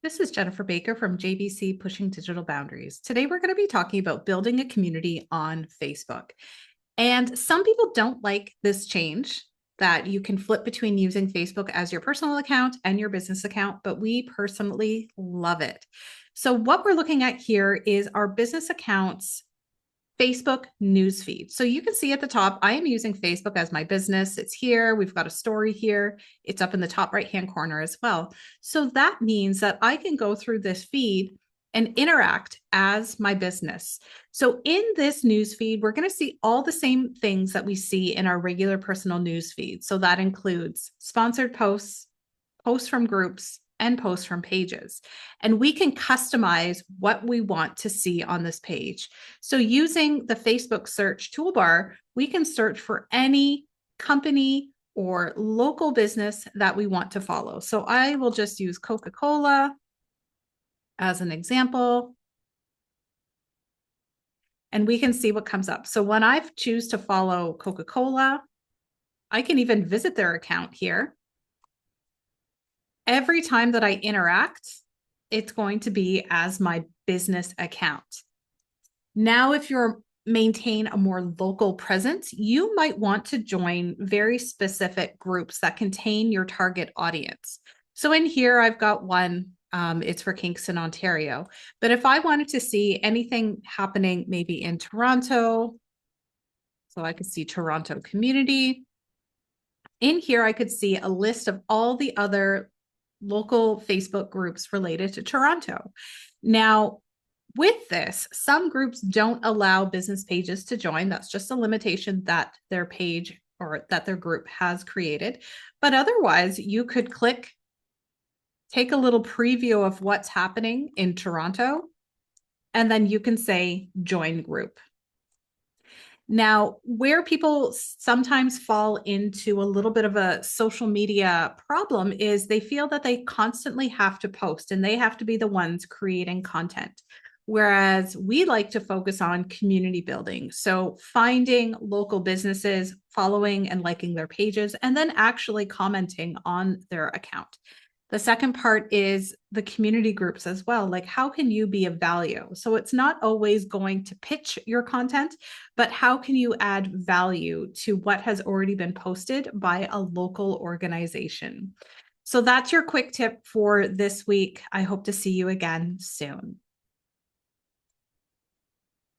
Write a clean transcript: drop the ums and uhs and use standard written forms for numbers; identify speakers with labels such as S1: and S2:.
S1: This is Jennifer Baker from JBC Pushing Digital Boundaries. Today, we're going to be talking about building a community on Facebook. And some people don't like this change that you can flip between using Facebook as your personal account and your business account, but we personally love it. So, what we're looking at here is our business accounts Facebook newsfeed. So you can see at the top, I am using Facebook as my business. It's here. We've got a story here. It's up in the top right-hand corner as well. So that means that I can go through this feed and interact as my business. So in this newsfeed, we're going to see all the same things that we see in our regular personal newsfeed. So that includes sponsored posts, posts from groups, and posts from pages. And we can customize what we want to see on this page. So using the Facebook search toolbar, we can search for any company or local business that we want to follow. So I will just use Coca-Cola as an example. And we can see what comes up. So when I choose to follow Coca-Cola, I can even visit their account here. Every time that I interact, it's going to be as my business account. Now, if you're maintain a more local presence, you might want to join very specific groups that contain your target audience. So in here, I've got one, it's for Kingston, Ontario. But if I wanted to see anything happening maybe in Toronto, so I could see Toronto community. In here, I could see a list of all the other local Facebook groups related to Toronto. Now, with this, some groups don't allow business pages to join. That's just a limitation that their page or that their group has created. But otherwise, you could click, take a little preview of what's happening in Toronto, and then you can say join group. Now, where people sometimes fall into a little bit of a social media problem is they feel that they constantly have to post and they have to be the ones creating content. Whereas we like to focus on community building. So finding local businesses, following and liking their pages, and then actually commenting on their account. The second part is the community groups as well. Like, how can you be of value? So it's not always going to pitch your content, but how can you add value to what has already been posted by a local organization? So that's your quick tip for this week. I hope to see you again soon.